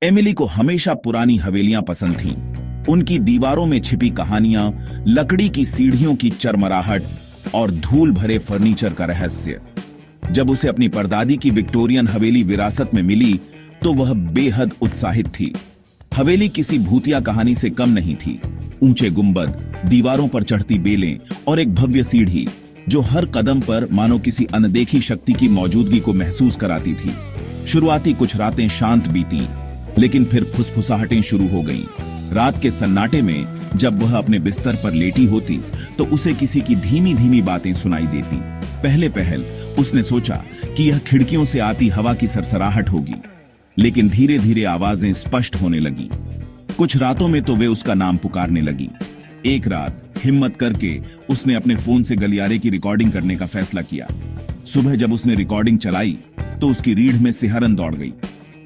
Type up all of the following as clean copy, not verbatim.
Emily को हमेशा पुरानी हवेलियां पसंद थीं। उनकी दीवारों में छिपी कहानियां, लकड़ी की सीढ़ियों की चरमराहट और धूल भरे फर्नीचर का रहस्य। जब उसे अपनी परदादी की विक्टोरियन हवेली विरासत में मिली तो वह बेहद उत्साहित थी। हवेली किसी भूतिया कहानी से कम नहीं थी। ऊंचे गुंबद, दीवारों पर चढ़ती बेलें और एक भव्य सीढ़ी जो हर कदम पर मानो किसी अनदेखी शक्ति की मौजूदगी को महसूस कराती थी। शुरुआती कुछ रातें शांत बीती, लेकिन फिर फुसफुसाहटें शुरू हो गईं। रात के सन्नाटे में जब वह अपने बिस्तर पर लेटी होती तो उसे किसी की धीमी धीमी बातें सुनाई देती। पहले पहल उसने सोचा कि यह खिड़कियों से आती हवा की सरसराहट होगी, लेकिन धीरे धीरे आवाजें स्पष्ट होने लगी। कुछ रातों में तो वे उसका नाम पुकारने लगी। एक रात हिम्मत करके उसने अपने फोन से गलियारे की रिकॉर्डिंग करने का फैसला किया। सुबह जब उसने रिकॉर्डिंग चलाई तो उसकी रीढ़ में सिहरन दौड़ गई।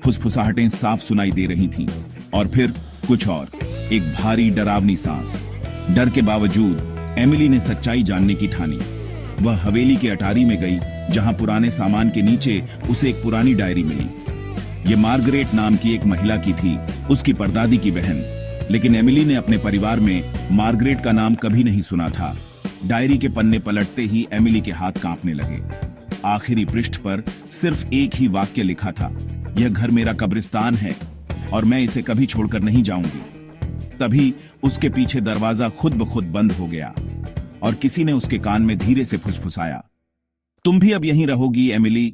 फुसफुसाहटें साफ सुनाई दे रही थीं, और फिर कुछ और, एक भारी डरावनी सांस। डर के बावजूद एमिली ने सच्चाई जानने की ठानी। वह हवेली के अटारी में गई, जहां पुराने सामान के नीचे उसे एक पुरानी डायरी मिली। ये मार्गरेट नाम की एक महिला की थी, उसकी परदादी की बहन। लेकिन एमिली ने अपने परिवार में मार्गरेट का नाम कभी नहीं सुना था। डायरी के पन्ने पलटते ही एमिली के हाथ कांपने लगे। आखिरी पृष्ठ पर सिर्फ एक ही वाक्य लिखा था, यह घर मेरा कब्रिस्तान है और मैं इसे कभी छोड़कर नहीं जाऊंगी। तभी उसके पीछे दरवाजा खुद ब खुद बंद हो गया और किसी ने उसके कान में धीरे से फुसफुसाया, तुम भी अब यहीं रहोगी एमिली।